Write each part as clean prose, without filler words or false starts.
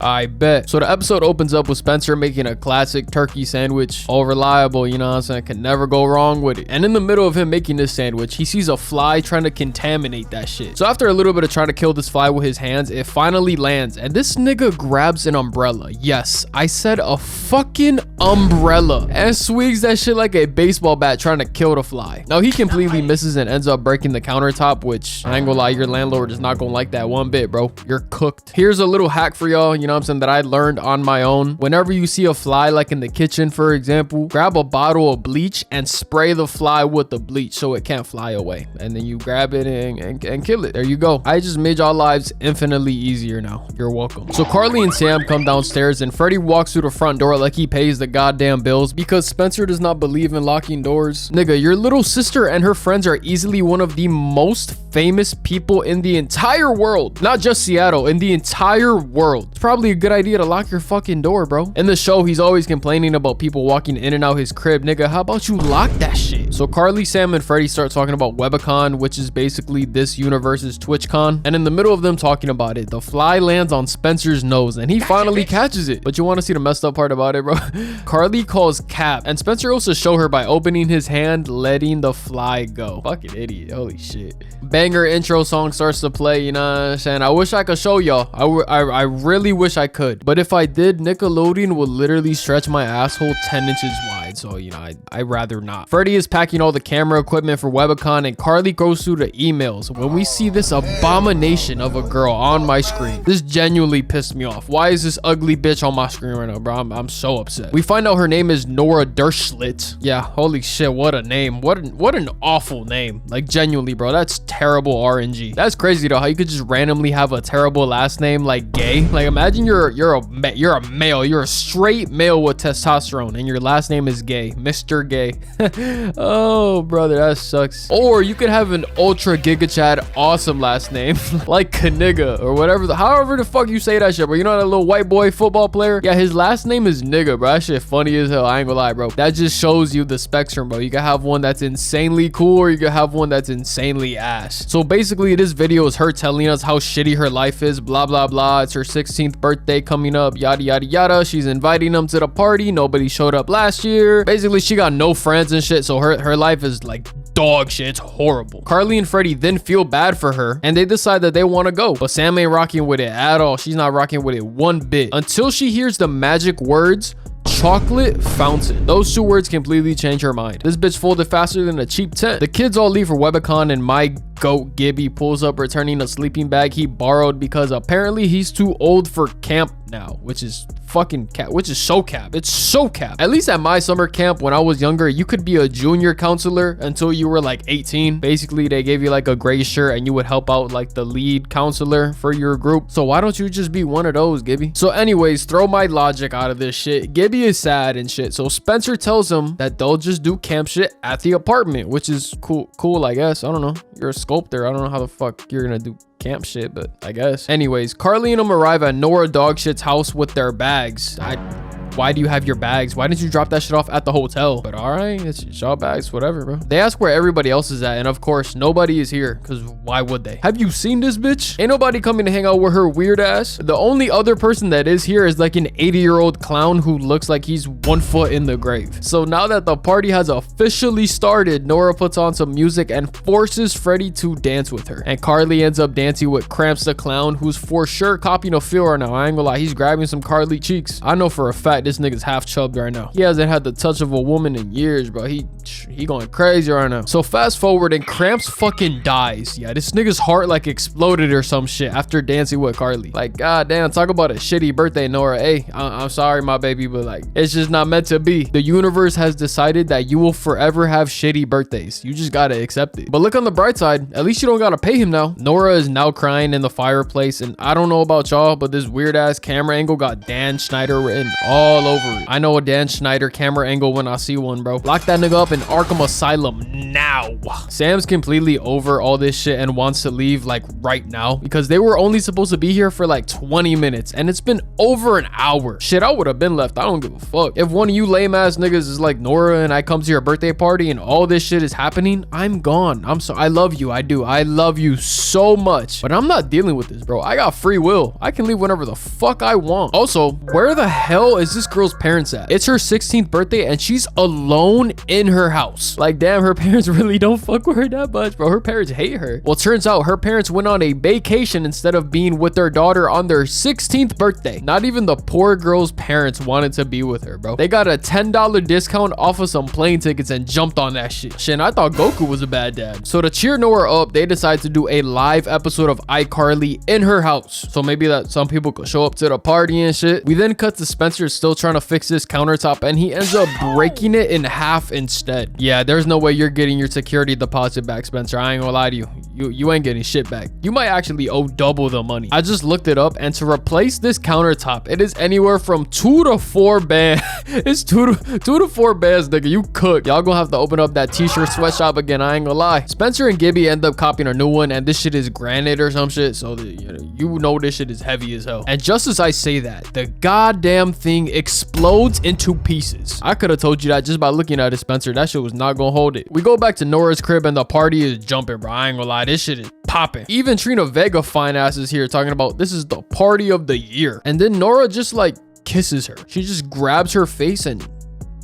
I bet. So the episode opens up with Spencer making a classic turkey sandwich. All reliable, you know what I'm saying? Can never go wrong with it. And in the middle of him making this sandwich, he sees a fly trying to contaminate that shit. So after a little bit of trying to kill this fly with his hands, it finally lands. And this nigga grabs an umbrella. Yes, I said a fucking umbrella. And swings that shit like a baseball bat trying to kill the fly. Now he completely misses and ends up breaking the countertop, which I ain't gonna lie, your landlord is not gonna like that one bit, bro. You're cooked. Here's a little hack for y'all, you know what I'm saying, that I learned on my own. Whenever you see a fly, like in the kitchen, for example, grab a bottle of bleach and spray the fly with the bleach so it can't fly away. And then you grab it and kill it. There you go. I just made y'all lives infinitely easier now. You're welcome. So Carly and Sam come downstairs and Freddie walks through the front door like he pays the goddamn bills because Spencer does not believe in locking doors. Nigga, your little sister and her friends are easily one of the most famous people in the entire world. Not just Seattle, in the entire world. It's probably a good idea to lock your fucking door, bro. In the show, he's always complaining about people walking in and out his crib. Nigga, how about you lock that shit? So Carly, Sam, and Freddie start talking about WebCon, which is basically this universe's TwitchCon. And in the middle of them talking about it, the fly lands on Spencer's nose and he finally catches it. But you want to see the messed up part about it, bro? Carly calls Cap and Spencer goes to show her by opening his hand, letting the fly go. Fucking idiot. Holy shit. Banger intro song starts to play, you know what I'm saying? I wish I could show y'all. I really wish I could. But if I did, Nickelodeon would literally stretch my asshole 10 inches wide. So, you know, I'd rather not. Freddie is packing all the camera equipment for WebCon and Carly goes through the emails. When we see this abomination of a girl on my screen, this genuinely pissed me off. Why is this ugly bitch on my screen right now, bro? I'm so upset. We find out her name is Nora Derschlit. Yeah, holy shit, what a name. What an awful name. Like, genuinely, bro, that's terrible RNG. That's crazy though, how you could just randomly have a terrible last name like Gay. Like, imagine you're a male, you're a straight male with testosterone and your last name is Gay, Mr. Gay. Oh brother, that sucks. Or you could have an ultra giga chad awesome last name like Kaniga or whatever, however the fuck you say that shit, bro. You know that little white boy football player? Yeah, his last name is Nigga, bro. That shit funny as hell. I ain't gonna lie, bro. That just shows you the spectrum, bro. You can have one that's insanely cool or you can have one that's insanely ass. So basically this video is her telling us how shitty her life is, blah blah blah. It's her 16th birthday coming up, yada yada yada. She's inviting them to the party. Nobody showed up last year. Basically she got no friends and shit, so her life is like dog shit. It's horrible. Carly and Freddie then feel bad for her and they decide that they want to go, but Sam ain't rocking with it at all. She's not rocking with it one bit until she hears the magic words chocolate fountain. Those two words completely change her mind. This bitch folded faster than a cheap tent. The kids all leave for WebCon and my goat Gibby pulls up returning a sleeping bag he borrowed because apparently he's too old for camp now, which is fucking cap, which is so cap. It's so cap. At least at my summer camp when I was younger, you could be a junior counselor until you were like 18. Basically they gave you like a gray shirt and you would help out like the lead counselor for your group. So why don't you just be one of those, Gibby? So anyways, throw my logic out of this shit. Gibby is sad and shit, so Spencer tells him that they'll just do camp shit at the apartment, which is cool I guess. I don't know, you're a sculptor. I don't know how the fuck you're gonna do camp shit, but I guess. Anyways, Carly and them arrive at Nora Dogshit's house with their bags. Why do you have your bags? Why didn't you drop that shit off at the hotel? But all right, it's y'all bags, whatever, bro. They ask where everybody else is at, and of course, nobody is here, because why would they? Have you seen this bitch? Ain't nobody coming to hang out with her weird ass. The only other person that is here is like an 80-year-old clown who looks like he's 1 foot in the grave. So now that the party has officially started, Nora puts on some music and forces Freddie to dance with her. And Carly ends up dancing with Cramps the clown, who's for sure copying a feel right now. I ain't gonna lie, he's grabbing some Carly cheeks. I know for a fact this nigga's half chubbed right now. He hasn't had the touch of a woman in years, bro. He going crazy right now. So fast forward and Cramps fucking dies. Yeah, this nigga's heart like exploded or some shit after dancing with Carly. Like, goddamn, talk about a shitty birthday, Nora. Hey, I'm sorry, my baby, but like, it's just not meant to be. The universe has decided that you will forever have shitty birthdays. You just gotta accept it. But look on the bright side, at least you don't gotta pay him now. Nora is now crying in the fireplace, and I don't know about y'all, but this weird ass camera angle got Dan Schneider written all all over it. I know a Dan Schneider camera angle when I see one, bro. Lock that nigga up in Arkham Asylum now. Sam's completely over all this shit and wants to leave like right now because they were only supposed to be here for like 20 minutes and it's been over an hour. Shit, I would have been left. I don't give a fuck. If one of you lame ass niggas is like Nora and I come to your birthday party and all this shit is happening, I'm gone. I love you. I do. I love you so much, but I'm not dealing with this, bro. I got free will. I can leave whenever the fuck I want. Also, where the hell is this girl's parents at? It's her 16th birthday and she's alone in her house. Like, damn, her parents really don't fuck with her that much, bro. Her parents hate her. Well, turns out her parents went on a vacation instead of being with their daughter on their 16th birthday. Not even the poor girl's parents wanted to be with her, bro. They got a $10 discount off of some plane tickets and jumped on that shit. Shit, I thought Goku was a bad dad. So to cheer Nora up, they decided to do a live episode of iCarly in her house. So maybe that some people could show up to the party and shit. We then cut to Spencer still trying to fix this countertop and he ends up breaking it in half instead. Yeah, there's no way you're getting your security deposit back, Spencer. I ain't gonna lie to you. You ain't getting shit back. You might actually owe double the money. I just looked it up and to replace this countertop, it is anywhere from 2 to 4 bands. It's 2 to 4 bands, nigga. You cook. Y'all gonna have to open up that t-shirt sweatshop again. I ain't gonna lie. Spencer and Gibby end up copying a new one and this shit is granite or some shit. So you know this shit is heavy as hell. And just as I say that, the goddamn thing explodes into pieces. I could have told you that just by looking at it, Spencer. That shit was not gonna hold it. We go back to Nora's crib and the party is jumping, bro. I ain't gonna lie. This shit is popping. Even Trina Vega fine ass is here talking about this is the party of the year. And then Nora just like kisses her. She just grabs her face and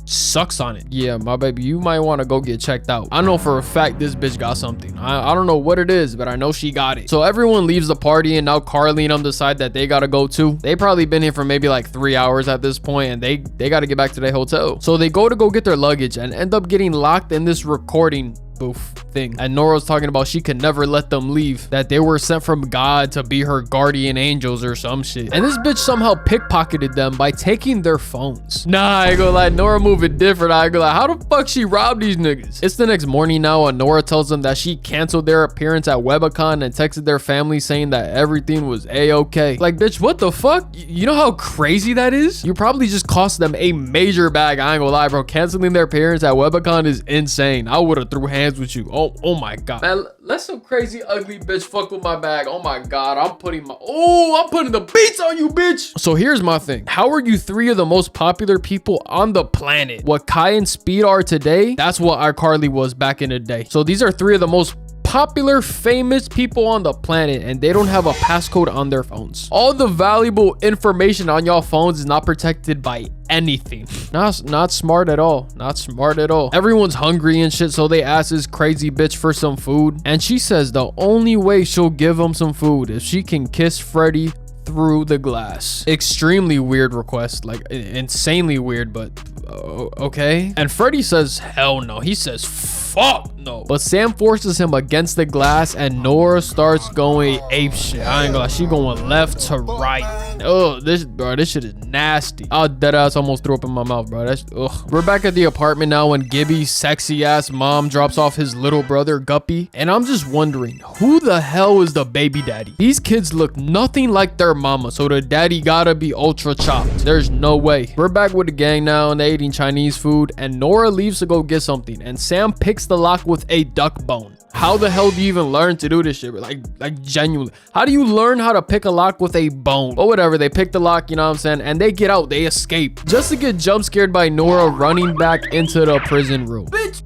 sucks on it. Yeah, my baby, you might want to go get checked out. I know for a fact this bitch got something. I don't know what it is, but I know she got it. So everyone leaves the party and now Carly and them decide that they gotta go too. They probably been here for maybe like 3 hours at this point and they gotta get back to their hotel. So they go to go get their luggage and end up getting locked in this recording booth thing. And Nora's talking about she could never let them leave, that they were sent from God to be her guardian angels or some shit. And this bitch somehow pickpocketed them by taking their phones. Nah, I ain't gonna lie, Nora moving different. I ain't gonna lie, how the fuck she robbed these niggas? It's the next morning now and Nora tells them that she canceled their appearance at WebCon and texted their family saying that everything was a-okay. Like, bitch, what the fuck? You know how crazy that is? You probably just cost them a major bag. I ain't gonna lie, bro. Canceling their appearance at WebCon is insane. I would have threw hands with you. Oh my god, man, let some crazy ugly bitch fuck with my bag. Oh my god, I'm putting the beats on you, bitch. So here's my thing. How are you 3 of the most popular people on the planet? What Kai and Speed are today, that's what iCarly was back in the day. So these are 3 of the most popular famous people on the planet and they don't have a passcode on their phones. All the valuable information on y'all phones is not protected by anything. Not smart at all. Not smart at all. Everyone's hungry and shit, so they ask this crazy bitch for some food and she says the only way she'll give them some food is she can kiss Freddy through the glass. Extremely weird request, like insanely weird, but okay. And Freddy says hell no. He says fuck no. But Sam forces him against the glass and Nora starts going ape shit. I ain't gonna lie, she going left to right. Oh, this shit is nasty. I deadass almost threw up in my mouth, bro. That's ugh. We're back at the apartment now when Gibby's sexy ass mom drops off his little brother Guppy, and I'm just wondering who the hell is the baby daddy? These kids look nothing like their mama, so the daddy gotta be ultra chopped. There's no way. We're back with the gang now and they're eating Chinese food and Nora leaves to go get something and Sam picks the lock with a duck bone. How the hell do you even learn to do this shit? Like genuinely, how do you learn how to pick a lock with a bone? But whatever, they pick the lock, you know what I'm saying, and they get out, they escape just to get jump scared by Nora running back into the prison room. Bitch,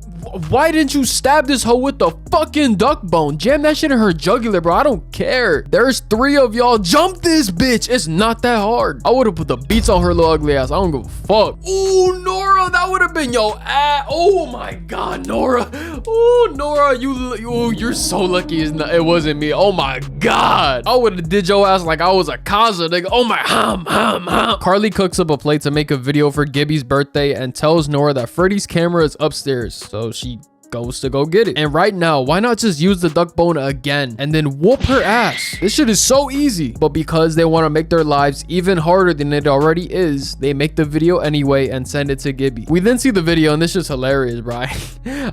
why didn't you stab this hoe with the fucking duck bone? Jam that shit in her jugular, bro. I don't care. There's 3 of y'all. Jump this bitch. It's not that hard. I would have put the beats on her little ugly ass. I don't give a fuck. Ooh, Nora, that would have been your ass. Oh my god, Nora. Ooh, Nora, you're so lucky it wasn't me. Oh my god. I would have did your ass like I was a Kaza, nigga. Oh my Carly cooks up a plate to make a video for Gibby's birthday and tells Nora that Freddy's camera is upstairs. So she goes to go get it. And right now, why not just use the duck bone again and then whoop her ass? This shit is so easy. But because they want to make their lives even harder than it already is, they make the video anyway and send it to Gibby. We then see the video and this is hilarious, bro.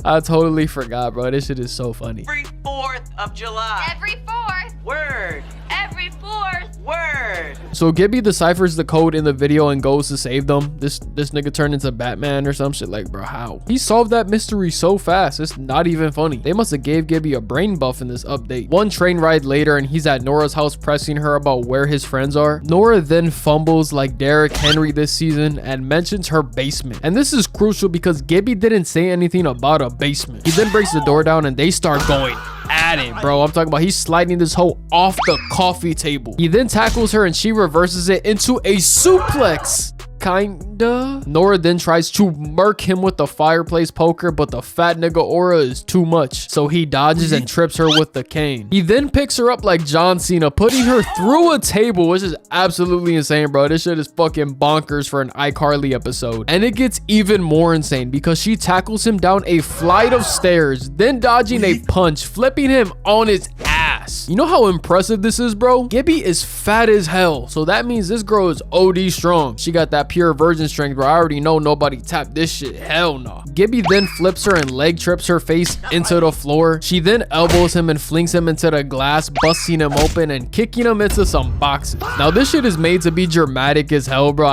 I totally forgot, bro. This shit is so funny. Every 4th of July. Every 4th. Word. every fourth word. So Gibby deciphers the code in the video and goes to save them. This nigga turned into Batman or some shit. Like, bro, how? He solved that mystery so fast. It's not even funny. They must have gave Gibby a brain buff in this update. One train ride later and he's at Nora's house pressing her about where his friends are. Nora then fumbles like Derrick Henry this season and mentions her basement. And this is crucial because Gibby didn't say anything about a basement. He then breaks the door down and they start going at it, bro. I'm talking about he's sliding this hoe off the coffee table. He then tackles her and she reverses it into a suplex. Kinda. Nora then tries to murk him with the fireplace poker, but the fat nigga aura is too much. So he dodges and trips her with the cane. He then picks her up like John Cena, putting her through a table, which is absolutely insane, bro. This shit is fucking bonkers for an iCarly episode. And it gets even more insane because she tackles him down a flight of stairs, then dodging a punch, flipping him on his ass. You know how impressive this is, bro? Gibby is fat as hell, so that means this girl is OD strong. She got that pure virgin strength, bro. I already know nobody tapped this shit. Hell no. Gibby then flips her and leg trips her face into the floor. She then elbows him and flings him into the glass, busting him open and kicking him into some boxes. Now this shit is made to be dramatic as hell, bro.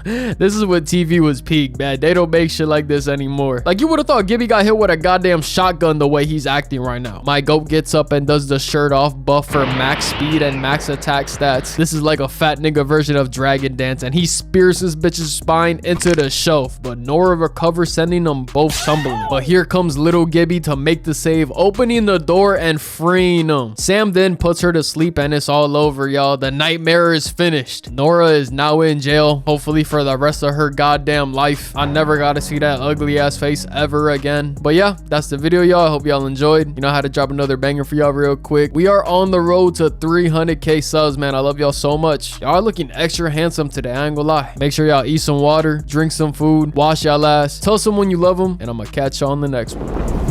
This is what TV was peak, man. They don't make shit like this anymore. Like, you would have thought Gibby got hit with a goddamn shotgun the way he's acting right now. My goat gets up and does the shirt off buff for max speed and max attack stats. This is like a fat nigga version of Dragon Dance, and he spears this bitch's spine into the shelf, but Nora recovers, sending them both tumbling. But here comes little Gibby to make the save, opening the door and freeing them. Sam then puts her to sleep and it's all over, y'all. The nightmare is finished. Nora is now in jail, hopefully for the rest of her goddamn life. I never got to see that ugly ass face ever again. But yeah, that's the video, y'all. I hope y'all enjoyed. You know how to drop another banger for y'all real quick. We are on the road to 300k subs, man. I love y'all so much. Y'all are looking extra handsome today, I ain't gonna lie. Make sure y'all eat some water, drink some food, wash y'all ass, tell someone you love them, and I'm gonna catch y'all on the next one.